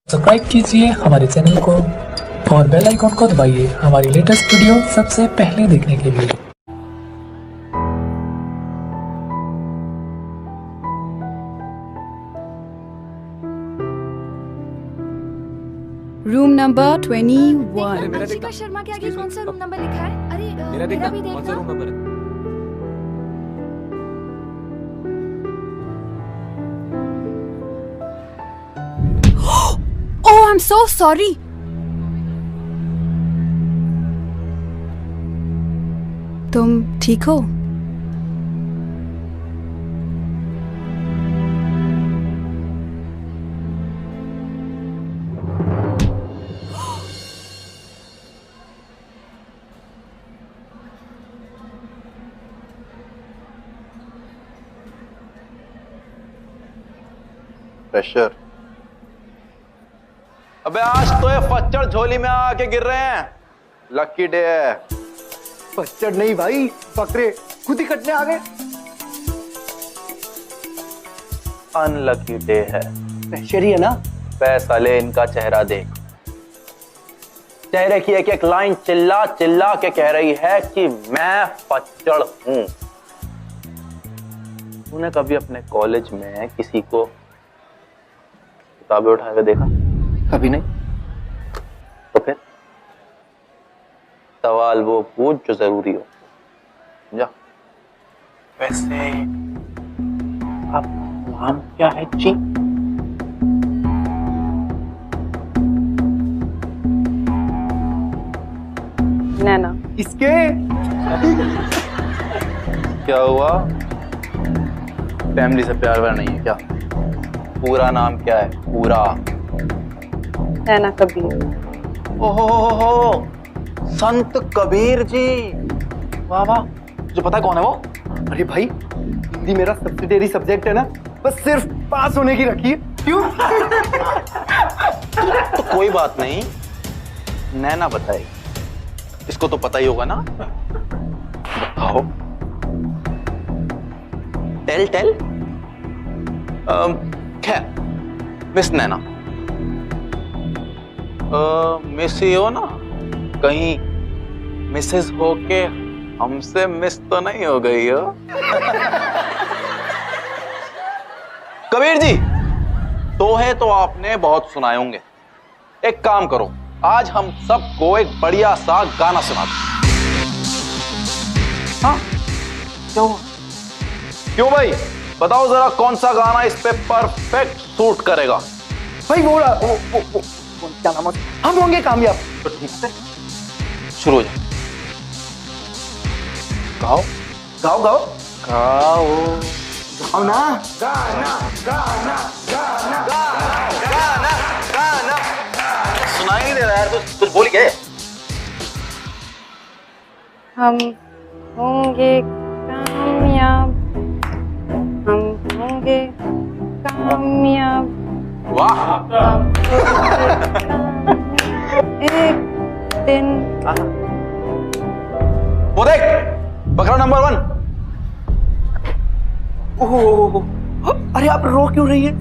Subscribe कीजिए हमारे channel को और बेल आइकॉन को दबाइए हमारी लेटेस्ट वीडियो सबसे पहले देखने के लिए। Room number 21। वंशिका शर्मा के आगे कौन सा रूम नंबर लिखा है? अरे मेरा देखना भी कौन सा रूम नंबर है? Oh, I'm so sorry. तुम ठीक हो? प्रेशर। अबे आज तो ये फच्चड़ झोली में आके गिर रहे हैं। लकी डे है। फच्चड़ नहीं भाई, बकरे खुद ही कटने आ गए। अनलकी डे है। प्रेशर ही है ना। पैसा ले, इनका चेहरा देख। चेहरे की एक एक लाइन चिल्ला चिल्ला के कह रही है कि मैं फच्चड़ हूं। तूने कभी अपने कॉलेज में किसी को किताबें उठा के देखा? कभी नहीं। तो फिर सवाल वो पूछ जो जरूरी हो। जा। वैसे आपका नाम क्या है जी? नैना। इसके क्या हुआ? फैमिली से प्यार व्यार नहीं है क्या? पूरा नाम क्या है? पूरा। नैना कबीर। ओहो, संत कबीर जी। वाह वाह। जो पता है कौन है वो? अरे भाई, हिंदी मेरा सब्सिडियरी सब्जेक्ट है ना, बस सिर्फ पास होने की रखी है। क्यों? तो कोई बात नहीं, नैना बताएगी। इसको तो पता ही होगा ना। बताओ। Tell tell. खैर, मिस नैना, मिस ही हो ना? कहीं मिसेस हो के हमसे मिस तो नहीं हो गई हो? कबीर जी, दोहे तो आपने बहुत सुनाए होंगे। एक काम करो, आज हम सबको एक बढ़िया सा गाना सुना दो। हाँ? क्यों? क्यों भाई? बताओ जरा कौन सा गाना इस पे परफेक्ट सूट करेगा? भाई वो क्या नाम है? हम होंगे कामयाब। तो ठीक है, शुरू हो जाए। गाओ गाओ गाओ गाओ गाओ ना। सुनाई नहीं दे रहा यार, कुछ बोल गए। हम होंगे कामयाब, हम होंगे कामयाब, वाह। एक दिन। वो देख, बकरा नंबर 1। ओहो, अरे आप रो क्यों रही है?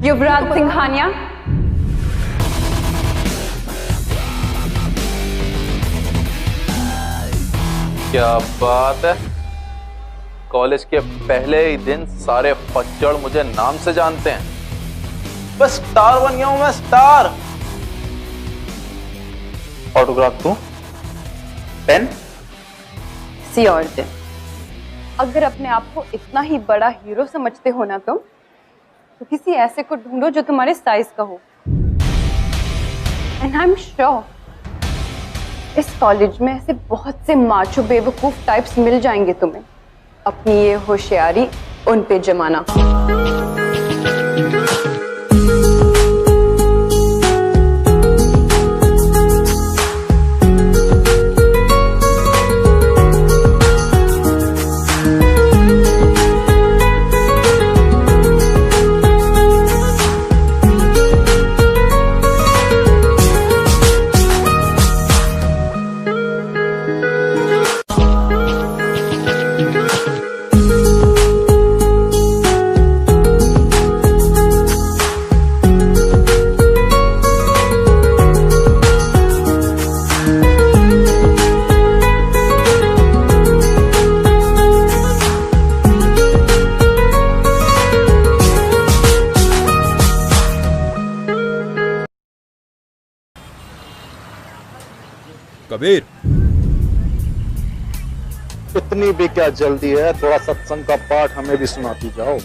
युवराज सिंघानिया। क्या बात है। कॉलेज के पहले ही दिन सारे फच्चड़ मुझे नाम से जानते हैं। बस स्टार बन गया हूं मैं, स्टार। ऑटोग्राफ दूं? पेन? किसी और दिन। अगर अपने आप को इतना ही बड़ा हीरो समझते हो ना तुम, तो किसी ऐसे को ढूंढो जो तुम्हारे साइज का हो। एंड आई एम श्योर इस कॉलेज में ऐसे बहुत से माचो बेवकूफ टाइप्स मिल जाएंगे तुम्हें। अपनी ये होशियारी उन पे जमाना। कबीर, इतनी भी क्या जल्दी है, थोड़ा सत्संग का पाठ हमें भी सुनाती जाओ।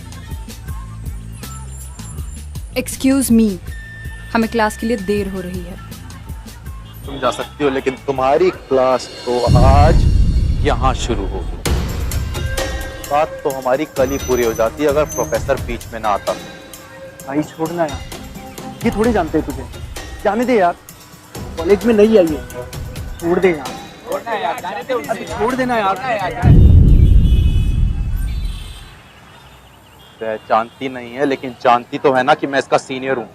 एक्सक्यूज मी, हमें क्लास के लिए देर हो रही है। तुम जा सकती हो, लेकिन तुम्हारी क्लास तो आज यहाँ शुरू होगी। बात तो हमारी कल ही पूरी हो जाती अगर प्रोफेसर बीच में ना आता। भाई छोड़ना यार, ये थोड़ी जानते हैं तुझे, जाने दे यार, कॉलेज में नहीं आई है, छोड़ दे यार, अभी छोड़ देना यार। जानती नहीं है, लेकिन जानती तो है ना कि मैं इसका सीनियर हूं।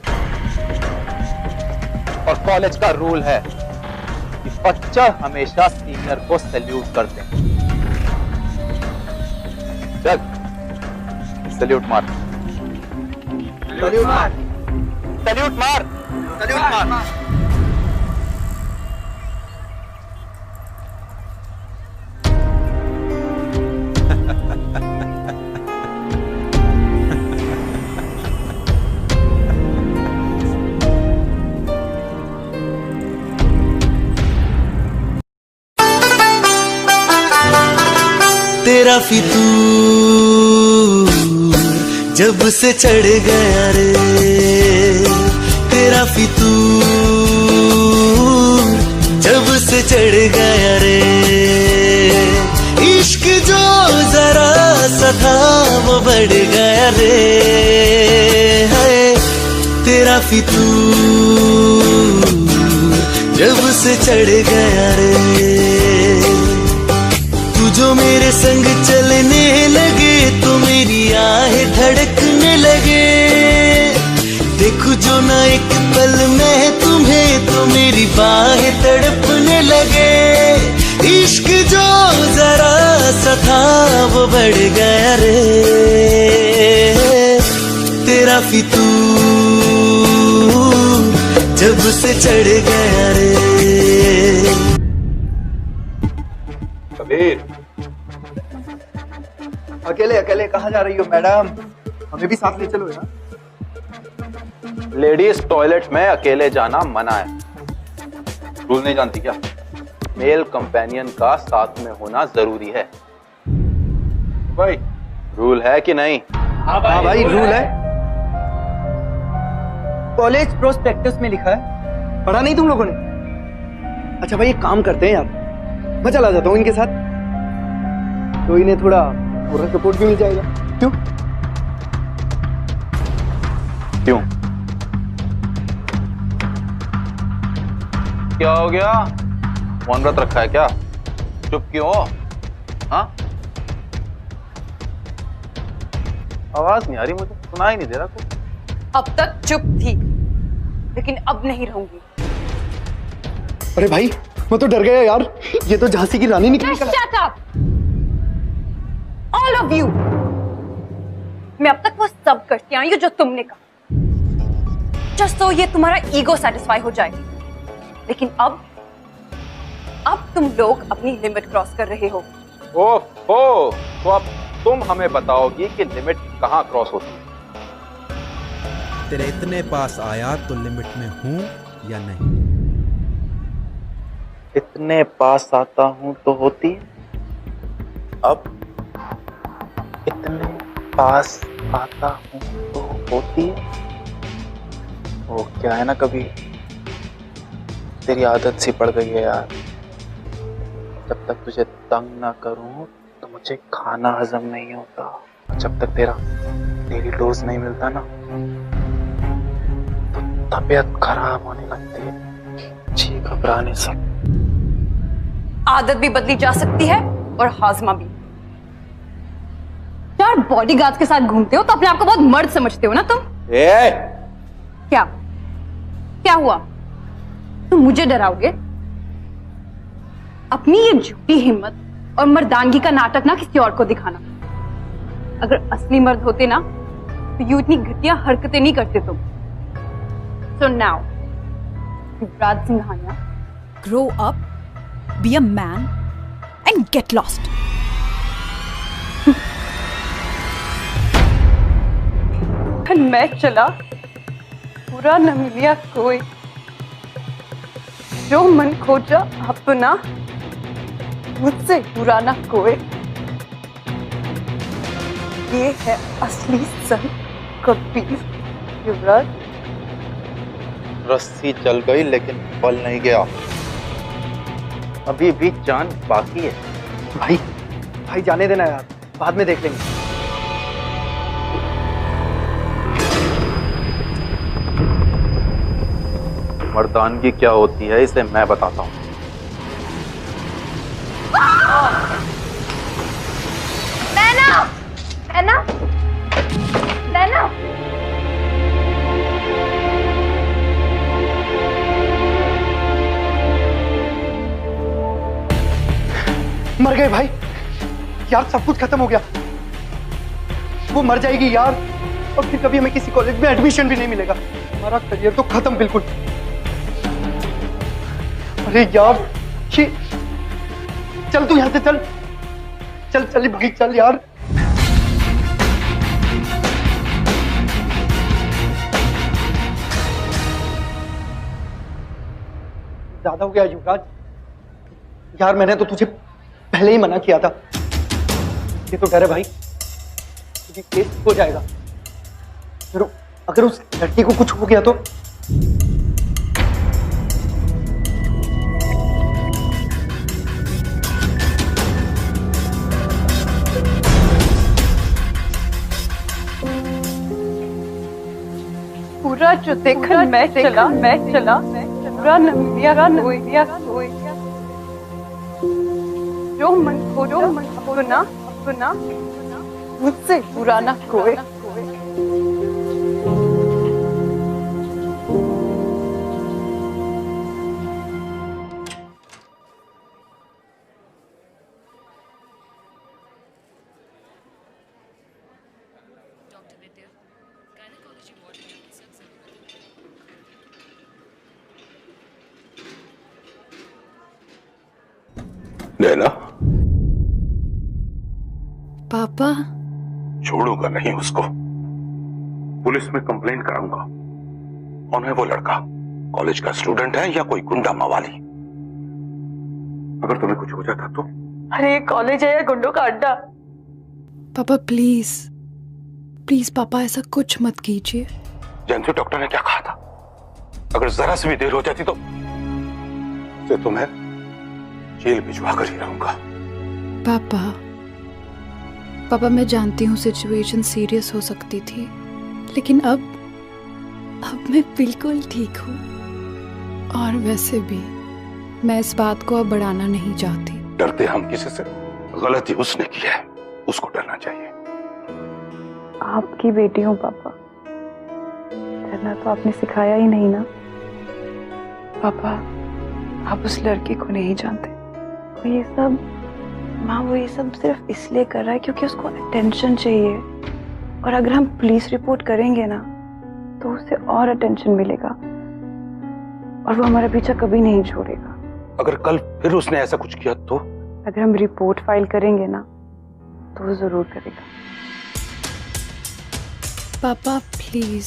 और कॉलेज का रूल है कि बच्चा हमेशा सीनियर को सैल्यूट करते हैं। चल सैल्यूट मार, सैल्यूट मार, सैल्यूट मार, सैल्यूट मार। तेरा फितूर जब से चढ़ गया रे, तेरा फितूर जब से चढ़ गया रे, इश्क जो जरा सा था वो बढ़ गया रे, है तेरा फितूर जब से चढ़ गया रे। जो मेरे संग चलने लगे तो मेरी आहें धड़कने लगे, देखो जो ना एक पल में तुम्हें तो मेरी बाहें तड़पने लगे, इश्क जो जरा सा था वो बढ़ गया रे, तेरा फितूर जब से चढ़ गया रे। कबीर, अकेले अकेले कहाँ जा रही हो मैडम, हमें भी साथ ले चलो यार। लेडीज टॉयलेट में अकेले जाना मना है। रूल नहीं जानती क्या? मेल कंपेनियन का साथ में होना जरूरी है। भाई रूल है कि नहीं? हाँ भाई रूल है, कॉलेज प्रोस्पेक्टस में लिखा है, पढ़ा नहीं तुम लोगों ने? अच्छा भाई एक काम करते हैं यार, मैं चला जाता हूँ इनके साथ, तो इन्हें थोड़ा पूरा सपोर्ट भी मिल जाएगा। क्यों? क्यों? क्या हो गया? मौन व्रत रखा है क्या? चुप क्यों हो? हाँ? आवाज नहीं आ रही मुझे, सुनाई नहीं दे रहा कुछ। अब तक चुप थी, लेकिन अब नहीं रहूंगी। अरे भाई मैं तो डर गया यार, ये तो झांसी की रानी निकली। Shut up! All of you! मैं अब तक वो सब करती आई हूँ जो तुमने कहा, जस्ट तो ये तुम्हारा ईगो सेटिस्फाई हो जाए। लेकिन अब तुम लोग अपनी लिमिट क्रॉस कर रहे हो। ओहो, तो अब तुम हमें बताओगी कि लिमिट कहाँ क्रॉस होती है? तेरे इतने पास आया तो लिमिट में हूं या नहीं? इतने पास आता हूं तो होती है, अब इतने पास आता हूं तो होती है। वो क्या है ना, कभी तेरी आदत सी पड़ गई है यार, जब तक तुझे तंग ना करूं तो मुझे खाना हजम नहीं होता, जब तक तेरा डेली डोज नहीं मिलता ना तो तबीयत खराब होने लगती है, जी घबराने से। आदत भी बदली जा सकती है और हाजमा भी। यार बॉडीगार्ड के साथ घूमते हो तो अपने आप को बहुत मर्द समझते हो ना तुम? क्या क्या हुआ? तुम मुझे डराओगे? अपनी ये झूठी हिम्मत और मर्दानगी का नाटक ना किसी और को दिखाना। अगर असली मर्द होते ना तो यूं इतनी घटिया हरकतें नहीं करते तुम। So now, Yuvraj Singhania, Grow up, be a man, and get lost. मैं चला, पूरा न मिलिया कोई। जो मन खोजा अपना, मुझसे बुरा ना कोई। ये है असली संत कबीर। युवराज, रस्सी चल गई लेकिन बल नहीं गया। अभी भी जान बाकी है। भाई भाई जाने देना यार, बाद में देख लेंगे। मर्दानगी क्या होती है इसे मैं बताता हूँ। नैना, नैना, नैना। मर गए भाई यार, सब कुछ खत्म हो गया। वो मर जाएगी यार, और फिर कभी हमें किसी कॉलेज में एडमिशन भी नहीं मिलेगा। हमारा करियर तो खत्म बिल्कुल। अरे यार, चल तू यहां से चल चल चल भाई चल यार। ज्यादा हो गया युवराज यार, मैंने तो तुझे पहले ही मना किया था। ये तो डर है भाई, तुझे केस हो जाएगा। फिर अगर उस लड़की को कुछ हो गया तो? पूरा जो देखा मैं चला पूरा नमिया जो मन अपना मुझसे बुरा ना कोई। नैना, पापा, छोड़ूंगा नहीं उसको। पुलिस में कंप्लेंट कराऊंगा। कौन है वो लड़का? कॉलेज का स्टूडेंट है या कोई गुंडा मवाली? अगर तुम्हें कुछ हो जाता तो? अरे कॉलेज है या गुंडों का अड्डा? पापा प्लीज प्लीज पापा, ऐसा कुछ मत कीजिए। जानते हो डॉक्टर ने क्या कहा था? अगर जरा सी भी देर हो जाती तो तुम्हें जेल भिजवा कर ही रहूंगा। पापा मैं जानती हूँ सिचुएशन सीरियस हो सकती थी, लेकिन अब मैं बिल्कुल ठीक हूँ। और वैसे भी मैं इस बात को अब बढ़ाना नहीं चाहती। डरते हम किसी से? गलती उसने की है, उसको डरना चाहिए। आपकी बेटी हूँ पापा, डरना तो आपने सिखाया ही नहीं ना। पापा आप उस लड़की को नहीं जानते। वो ये सब सिर्फ इसलिए कर रहा है क्योंकि उसको अटेंशन चाहिए। और अगर हम पुलिस रिपोर्ट करेंगे ना तो उसे और अटेंशन मिलेगा और वो हमारा पीछा कभी नहीं छोड़ेगा। अगर कल फिर उसने ऐसा कुछ किया तो? अगर हम रिपोर्ट फाइल करेंगे ना तो वो जरूर करेगा। पापा प्लीज,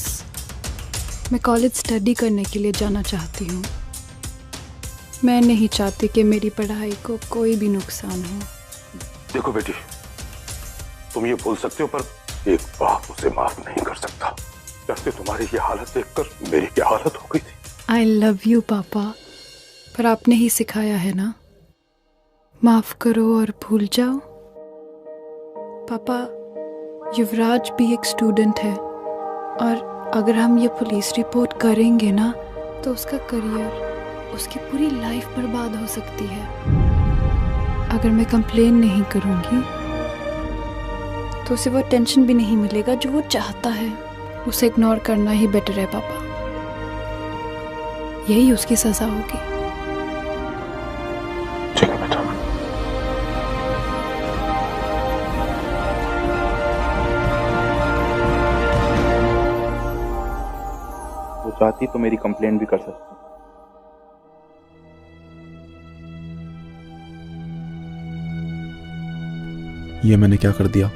मैं कॉलेज स्टडी करने के लिए जाना चाहती हूँ। मैं नहीं चाहती कि मेरी पढ़ाई को कोई भी नुकसान हो। देखो बेटी, तुम ये बोल सकते हो पर एक बाप उसे माफ नहीं कर सकता। जैसे तुम्हारी ये हालत देखकर मेरी क्या हालत हो गई थी। आई लव यू पापा, पर आपने ही सिखाया है ना, माफ करो और भूल जाओ। पापा युवराज भी एक स्टूडेंट है और अगर हम ये पुलिस रिपोर्ट करेंगे ना तो उसका करियर, उसकी पूरी लाइफ बर्बाद हो सकती है। अगर मैं कंप्लेन नहीं करूंगी तो उसे वो टेंशन भी नहीं मिलेगा जो वो चाहता है। उसे इग्नोर करना ही बेटर है पापा, यही उसकी सजा होगी। ठीक है बेटा। वो चाहती तो मेरी कंप्लेंट भी कर सकती। ये मैंने क्या कर दिया?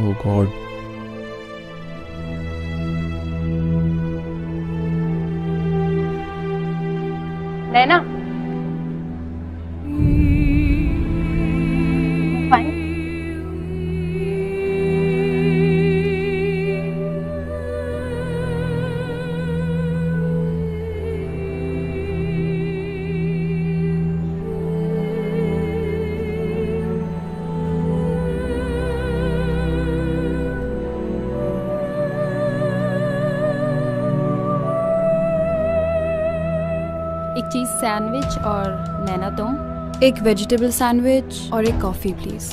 ओह गॉड। नैना, फाइन। एक चीज सैंडविच और नैना तुम? एक वेजिटेबल सैंडविच और एक कॉफ़ी प्लीज़।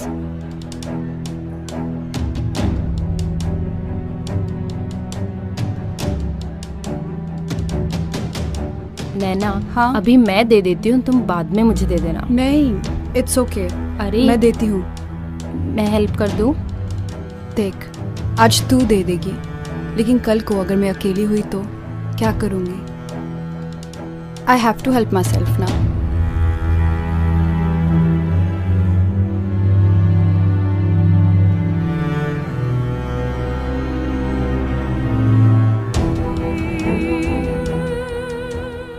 नैना हाँ, अभी मैं दे देती हूँ, तुम बाद में मुझे दे देना। नहीं, इट्स ओके। अरे मैं देती हूँ। मैं हेल्प कर दूँ? देख, आज तू दे देगी, लेकिन कल को अगर मैं अकेली हुई तो क्या करूँगी? I have to help myself now.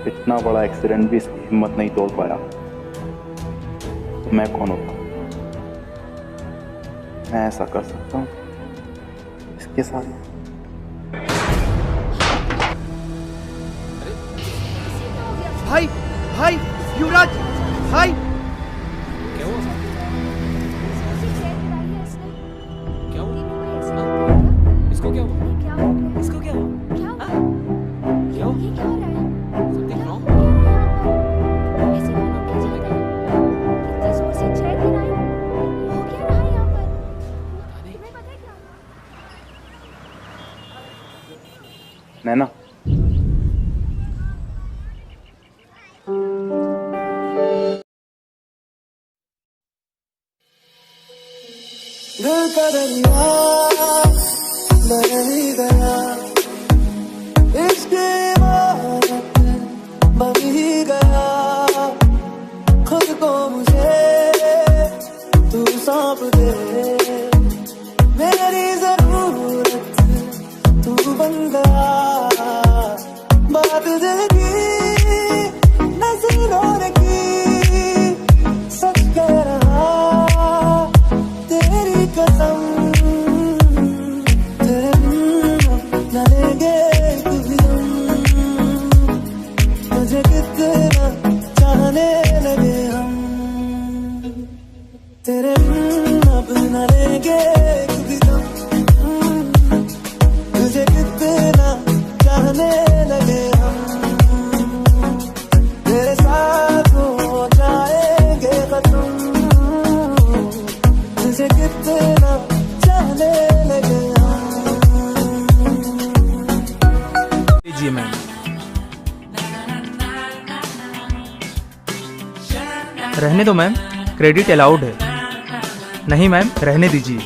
इतना बड़ा एक्सीडेंट भी इसकी हिम्मत नहीं तोड़ पाया, तो मैं कौन होता? मैं ऐसा कर सकता हूँ इसके साथ? भाई भाई युवराज भाई, इसको क्या हुआ? इसको क्या हुआ? क्यों? ये क्या हो रहा है? Something wrong? ऐसे गाना क्या चल रहा है? कितनी जोर से चेयर गिराई? हो क्या रहा है यहाँ पर? तुम्हें पता है क्या? नैना, दिल का दरिया बह ही गया, इसके बह ही गया, खुद को मुझे तू सौंप दे, मेरी जरूरत तू बन गया, बात दिल की नजरों ने की, सच कह रहा तेरी कसम, तेरे न लेंगे कभी हम, तुझे कितना चाहने लगे हम, तेरे अब न लेंगे कभी हम, तुझे कितना चाहने लगे हम, तेरे साथ हो जाएंगे खत्म, तुझे कितना चाहने लगे जी मैम। रहने दो मैम, क्रेडिट अलाउड है। नहीं मैम, रहने दीजिए।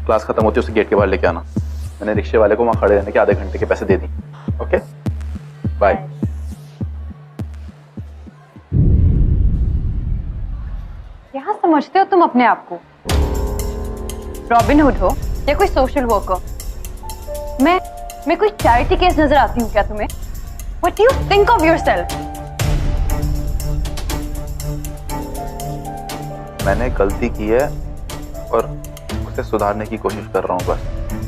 क्लास खत्म होती है उसे गेट के बाहर लेके आना। मैंने रिक्शे वाले को वहां खड़े रहने के आधे घंटे के पैसे दे दी। Okay, bye. क्या समझते हो तुम अपने आप को? रॉबिन हुड हो या कोई सोशल वर्कर? मैं कोई चैरिटी केस नजर आती हूँ क्या तुम्हें? What do you think of yourself? मैंने गलती की है और उसे सुधारने की कोशिश कर रहा हूँ बस।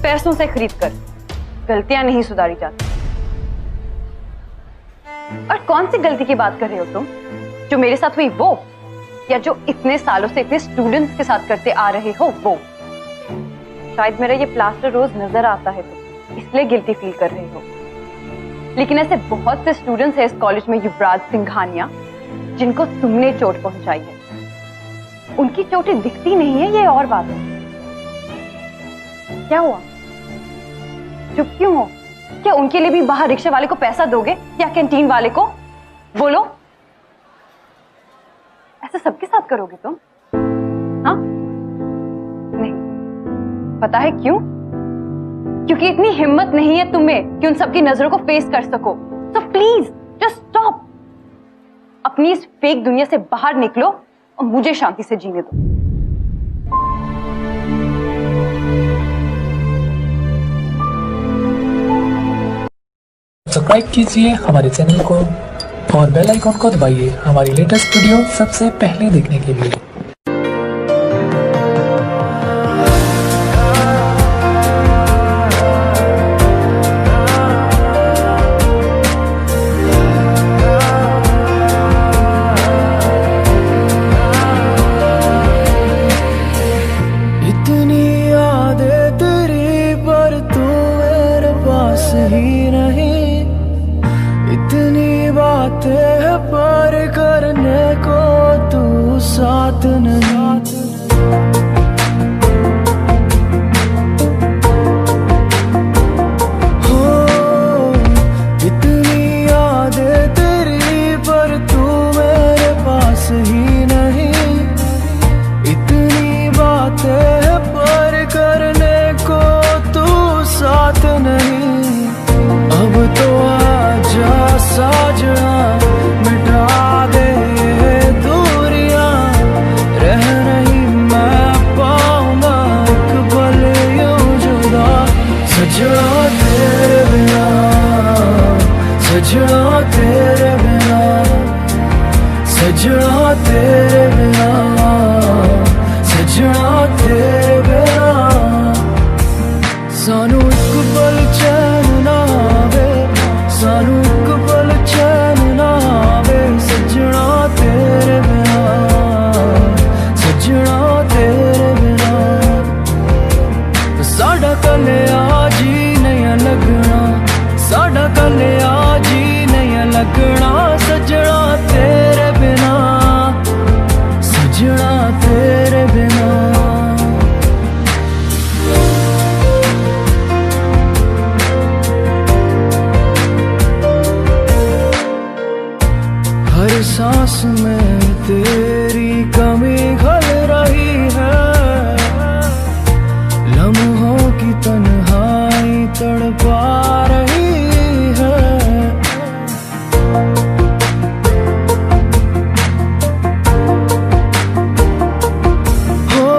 पैसों से खरीद कर गलतियां नहीं सुधारी जाती। और कौन सी गलती की बात कर रहे हो तुम? जो मेरे साथ हुई वो, या जो इतने सालों से इतने स्टूडेंट्स के साथ करते आ रहे हो वो? शायद मेरा ये प्लास्टर रोज नजर आता है तो इसलिए गिल्टी फील कर रहे हो, लेकिन ऐसे बहुत से स्टूडेंट्स हैं इस कॉलेज में युवराज सिंघानिया जिनको तुमने चोट पहुंचाई है। उनकी चोटें दिखती नहीं है, ये और बात है। क्या हुआ? चुप क्यों हो? क्या उनके लिए भी बाहर रिक्शे वाले को पैसा दोगे या कैंटीन वाले को? बोलो, ऐसा सबके साथ करोगे तुम? हाँ? नहीं। पता है क्यों? क्योंकि इतनी हिम्मत नहीं है तुम्हें कि उन सबकी नजरों को फेस कर सको। तो प्लीज जस्ट स्टॉप। अपनी इस फेक दुनिया से बाहर निकलो और मुझे शांति से जीने दो। सब्सक्राइब कीजिए हमारे चैनल को और बेल आइकॉन को दबाइए हमारी लेटेस्ट वीडियो सबसे पहले देखने के लिए। इतनी यादें तेरी पर तू मेरे पास ही नहीं, इतनी बातें हैं पर करने को तू साथ नहीं। हो इतनी यादें तेरी पर तू मेरे पास ही नहीं, इतनी बातें हैं पर करने को तू साथ नहीं। अब तो आजा साजना मिटा दे दूरियां, रह नहीं मैं पाऊंगा एक पल यूं जुदा। सजना तेरे बिना, सजना तेरे बिना, सजना तेरे बिना, सजना तेरे बिना। सानू एक पल चैन ना आवे, सानू एक पल चैन ना आवे, सजना तेरे बिना, सजना तेरे बिना। साडा कले आज ही नहीं लगना, साडा कले आज ही नहीं लगना, सजना तेरे बिना, सजना तेरे बिना। हर सांस में तेरी कमी घल रही है, लम्हों की तन्हाई तड़पा रही है। हो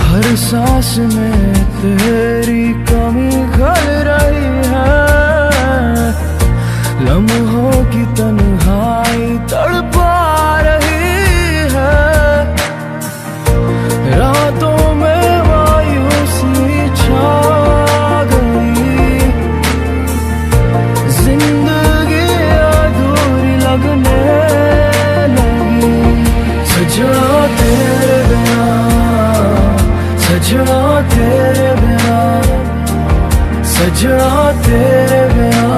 हर सांस में तेरी कमी घल रही है, लम्हों की तन्हाई तड़पा रही है। रातों में मायूसी छा गई, जिंदगी अधूरी लगने लगी। सजना तेरे बिना, सजना तेरे बिना, सजना तेरे बिना,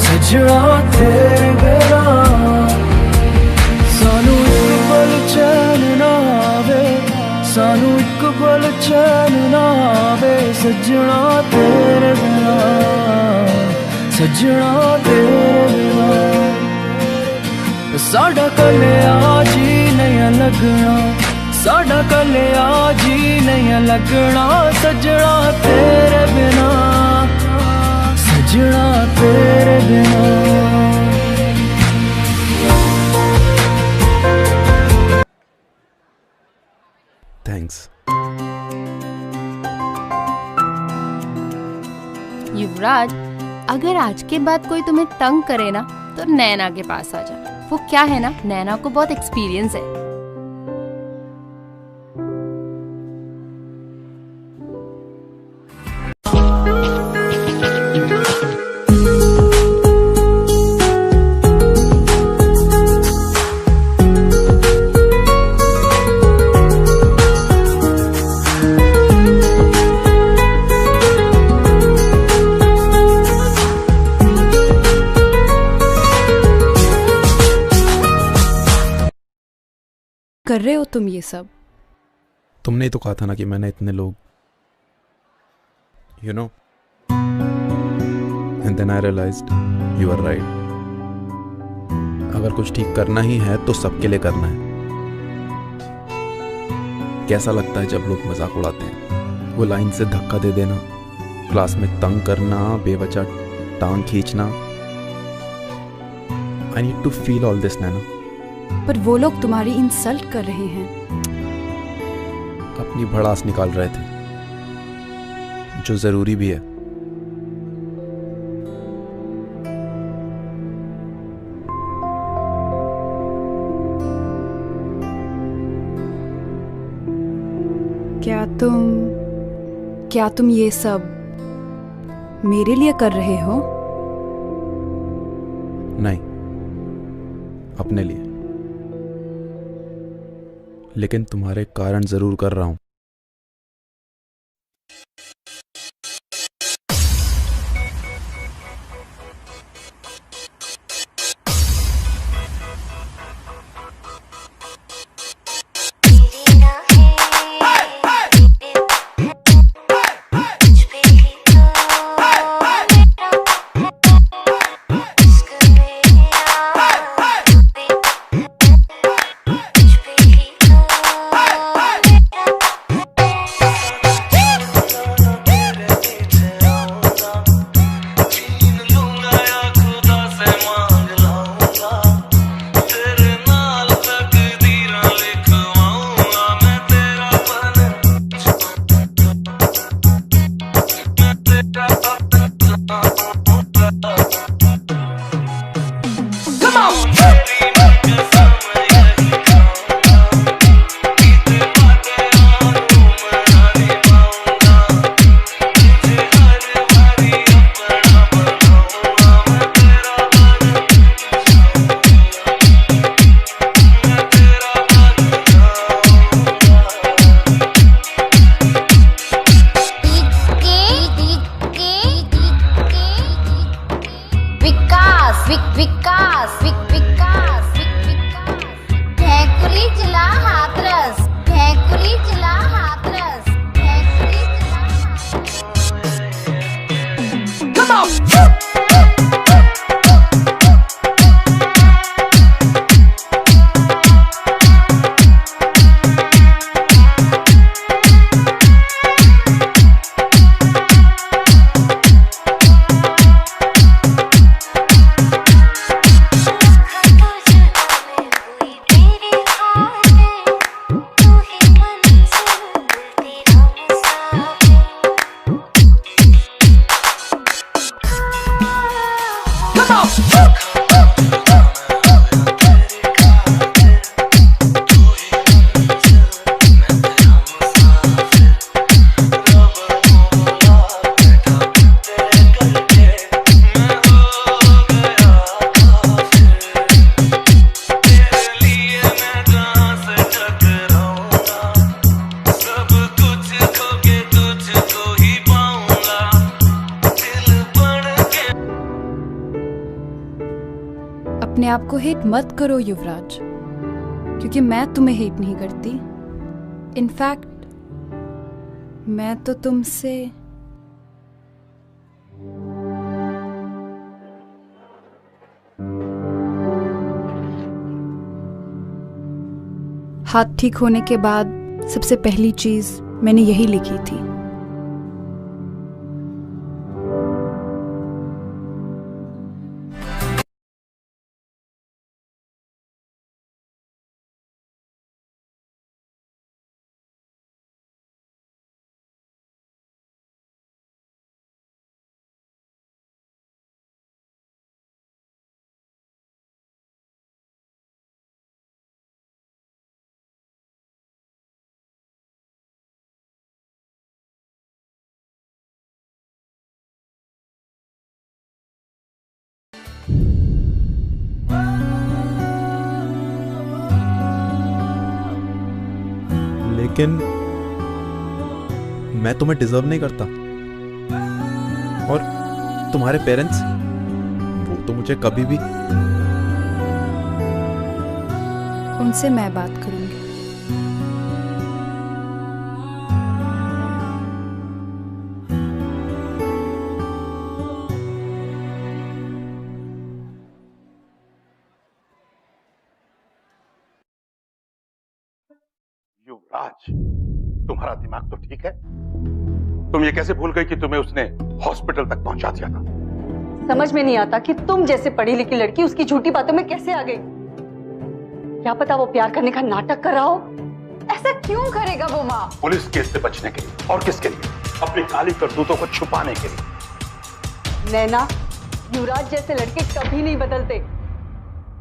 सजना तेरे बिना। सानू एक पल चैन ना आवे, सानू एक पल चैन ना आवे, सजना तेरे बिना, सजना तेरे बिना। साडा कले आज ही नहीं लगना, साडा कले आज ही नहीं लगना, सजना तेरे बिना, सजना तेरे बिना। थैंक्स। युवराज, अगर आज के बाद कोई तुम्हें तंग करे ना तो नैना के पास आ जा। वो क्या है ना, नैना को बहुत एक्सपीरियंस है। कर रहे हो तुम ये सब? तुमने ही तो कहा था ना कि मैंने इतने लोग, you know, and then I realized you are right. अगर कुछ ठीक करना ही है तो सबके लिए करना है। कैसा लगता है जब लोग मजाक उड़ाते हैं, वो लाइन से धक्का दे देना, क्लास में तंग करना, बेवजह टांग खींचना। I need to feel all this Naina. पर वो लोग तुम्हारी इंसल्ट कर रहे हैं। अपनी भड़ास निकाल रहे थे, जो जरूरी भी है। क्या तुम ये सब मेरे लिए कर रहे हो? नहीं, अपने लिए। लेकिन तुम्हारे कारण जरूर कर रहा हूं। अपने आप को हेट मत करो युवराज, क्योंकि मैं तुम्हें हेट नहीं करती। इनफैक्ट मैं तो तुमसे हाथ ठीक होने के बाद सबसे पहली चीज मैंने यही लिखी थी। लेकिन मैं तुम्हें डिजर्व नहीं करता। और तुम्हारे पेरेंट्स, वो तो मुझे कभी भी। उनसे मैं बात करूंगी। युवराज, तुम्हारा दिमाग तो ठीक है? तुम ये कैसे भूल गई कि तुम्हें उसने हॉस्पिटल तक पहुंचा दिया था? समझ में नहीं आता कि तुम जैसे पढ़ी लिखी लड़की उसकी झूठी बातों में कैसे आ गई। क्या पता वो प्यार करने का नाटक कर रहा हो। ऐसा क्यों करेगा वो माँ? पुलिस केस से बचने के लिए। और किसके लिए? अपनी काली करतूतों को छुपाने के लिए। नैना, युवराज जैसे लड़के कभी नहीं बदलते।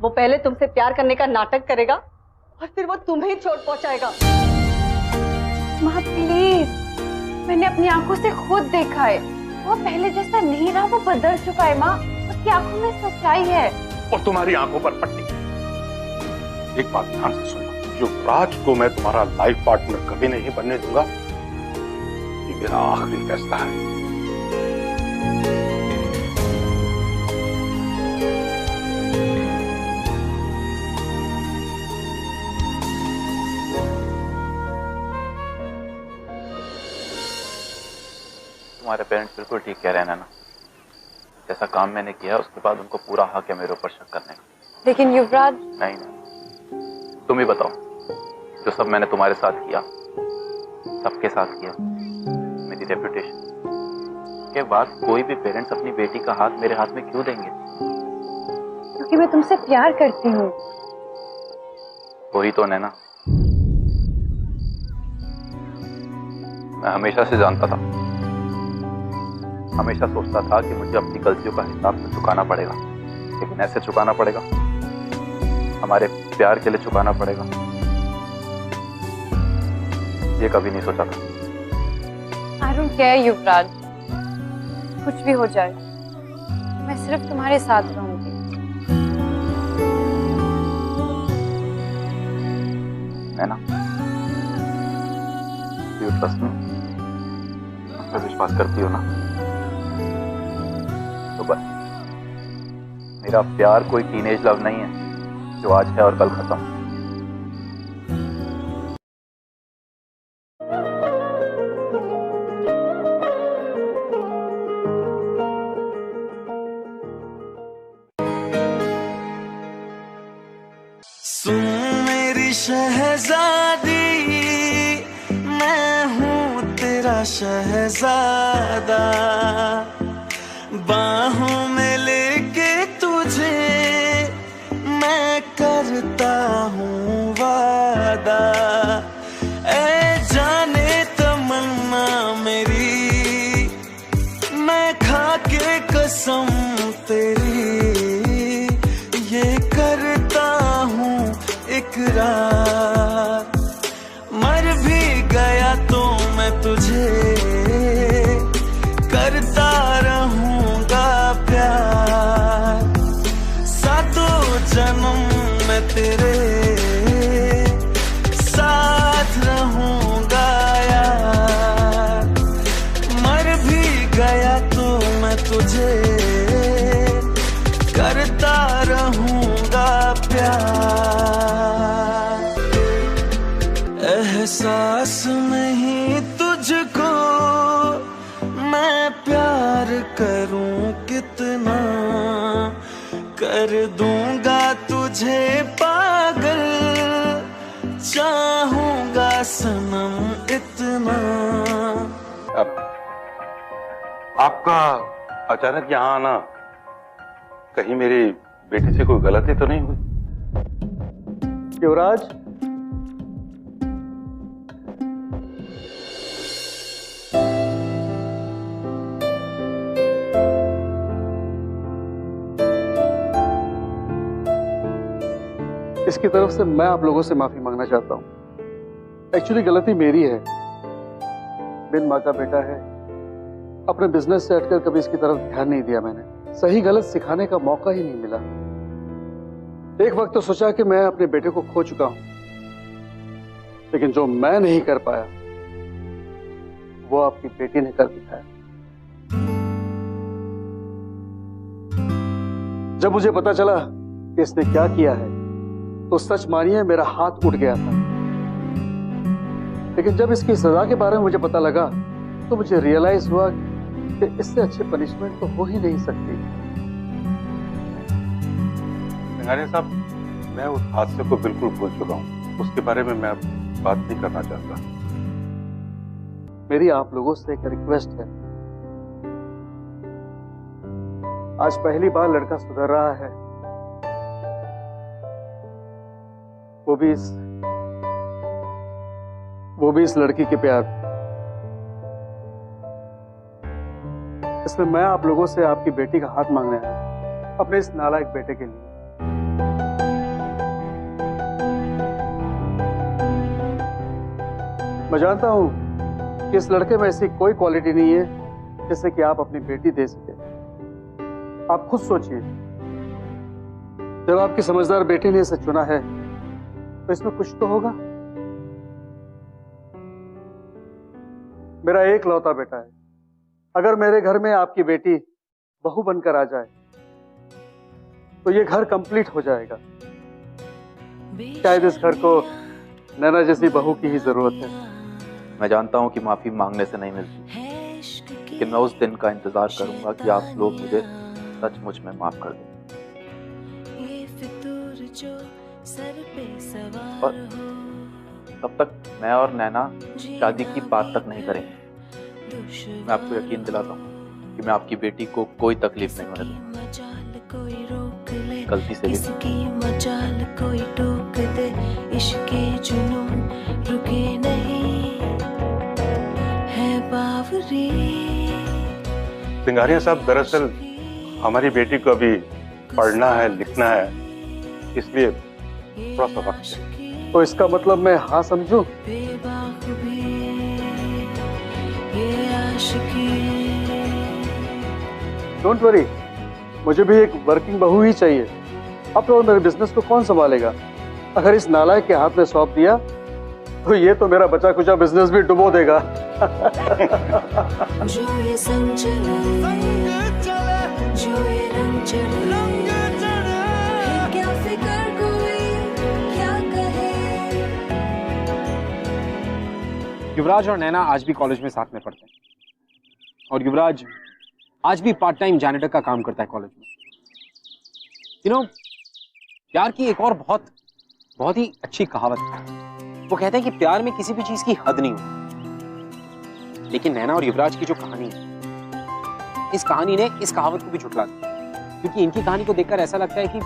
वो पहले तुमसे प्यार करने का नाटक करेगा और फिर वो तुम्हें चोट पहुंचाएगा। माँ प्लीज, मैंने अपनी आंखों से खुद देखा है, वो पहले जैसा नहीं रहा, वो बदल चुका है माँ। उसकी आंखों में सच्चाई है। और तुम्हारी आंखों पर पट्टी। एक बात ध्यान से सुनना, युवराज को मैं तुम्हारा लाइफ पार्टनर कभी नहीं बनने दूंगा। ये मेरा आखिरी फैसला है। तुम्हारे पेरेंट्स बिल्कुल ठीक कह रहे हैं ना। जैसा काम मैंने किया उसके बाद उनको पूरा हक है मेरे ऊपर शक करने का। लेकिन युवराज, नहीं, तुम ही बताओ, जो सब मैंने तुम्हारे साथ किया, सबके साथ किया, मेरी रेपुटेशन के बाद कोई भी पेरेंट्स अपनी बेटी का हाथ मेरे हाथ में क्यों देंगे? क्योंकि मैं तुमसे प्यार करती हूँ। वही तो नैना, मैं हमेशा से जानता था, हमेशा सोचता था कि मुझे अपनी गलतियों का हिसाब तो चुकाना पड़ेगा, लेकिन ऐसे चुकाना पड़ेगा, हमारे प्यार के लिए चुकाना पड़ेगा, ये कभी नहीं सोचा था। I don't care युवराज, कुछ भी हो जाए, मैं सिर्फ तुम्हारे साथ रहूंगी। नैना, you trust me? मुझ पर विश्वास करती हो ना? तो बस, मेरा प्यार कोई टीनेज लव नहीं है जो आज है और कल खत्म। सुन मेरी शहजादी, मैं हूँ तेरा शहजादा, बाहों में लेके तुझे मैं करता हूँ वादा। ऐ जाने तमन्ना मेरी, मैं खा के कसम तेरी ये करता हूँ इकरार। मर भी गया तो मैं तुझे करता रहूंगा प्यार। सातों जन्म मैं तेरे साथ रहूंगा यार। मर भी गया तो मैं तुझे करता रहूंगा प्यार। एहसास नहीं तुझको मैं प्यार करूं कितना, कर दूंगा तुझे पागल, चाहूंगा सनम इतना। अब आपका अचानक यहाँ आना, कहीं मेरी बेटी से कोई गलती तो नहीं हुई? युवराज, इसकी तरफ से मैं आप लोगों से माफी मांगना चाहता हूं। एक्चुअली गलती मेरी है, बिन माँ का बेटा है, अपने बिजनेस से हटकर कभी इसकी तरफ ध्यान नहीं दिया मैंने। सही गलत सिखाने का मौका ही नहीं मिला। एक वक्त तो सोचा कि मैं अपने बेटे को खो चुका हूं, लेकिन जो मैं नहीं कर पाया वो आपकी बेटी ने कर दिखाया। जब मुझे पता चला कि इसने क्या किया है तो सच मानिए मेरा हाथ उठ गया था। लेकिन जब इसकी सजा के बारे में मुझे पता लगा तो मुझे रियलाइज हुआ कि इससे अच्छी पनिशमेंट तो हो ही नहीं सकती। सिंघानिया साहब, मैं उस हादसे को बिल्कुल भूल चुका हूँ। उसके बारे में मैं अब बात नहीं करना चाहता। मेरी आप लोगों से एक रिक्वेस्ट है। आज पहली बार लड़का सुधर रहा है, वो भी इस लड़की के प्यार। इसमें मैं आप लोगों से आपकी बेटी का हाथ मांगने आया, अपने इस नालायक बेटे के लिए। मैं जानता हूं कि इस लड़के में ऐसी कोई क्वालिटी नहीं है जिससे कि आप अपनी बेटी दे सके। आप खुद सोचिए, जब आपकी समझदार बेटी ने इसे चुना है तो इसमें कुछ तो होगा। मेरा एक लौता बेटा है, अगर मेरे घर में आपकी बेटी बहू बनकर आ जाए तो ये घर कंप्लीट हो जाएगा। शायद इस घर को नैना जैसी बहू की ही जरूरत है। मैं जानता हूँ कि माफी मांगने से नहीं मिलती, लेकिन मैं उस दिन का इंतजार करूंगा कि आप लोग मुझे सचमुच में माफ कर दें। और तब तक मैं और नैना शादी की बात तक नहीं करेंगे। मैं आपको यकीन दिलाता हूँ कि मैं आपकी बेटी को कोई तकलीफ नहीं होने दूंगा। गलती से भी सिंघानिया साहब, दरअसल हमारी बेटी को अभी पढ़ना है, लिखना है, इसलिए थोड़ा सा वक्त चाहिए। तो इसका मतलब मैं हाँ समझूं? डोंट वरी, मुझे भी एक वर्किंग बहू ही चाहिए। अब तो मेरे बिजनेस को कौन संभालेगा? अगर इस नालायक के हाथ में सौंप दिया तो ये तो मेरा बचा कुचा बिजनेस भी डुबो देगा। जो ये संग चले, जो ये रंग चले, क्या फिक्र कोई क्या कहे। युवराज और नैना आज भी कॉलेज में साथ में पढ़ते हैं और युवराज आज भी पार्ट टाइम जैनिटर का काम करता है कॉलेज में। प्यार की एक और बहुत ही अच्छी कहावत है। वो कहते हैं कि प्यार में किसी भी चीज की हद नहीं होती। लेकिन नैना और युवराज की जो कहानी है, इस कहानी ने इस कहावत को भी झुठला दिया, क्योंकि इनकी कहानी को देखकर ऐसा लगता है कि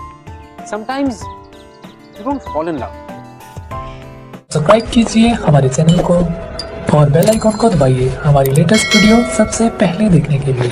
sometimes you don't fall in love. Subscribe कीजिए हमारे चैनल को और बेल आइकॉन को दबाइए हमारी लेटेस्ट वीडियो सबसे पहले देखने के लिए।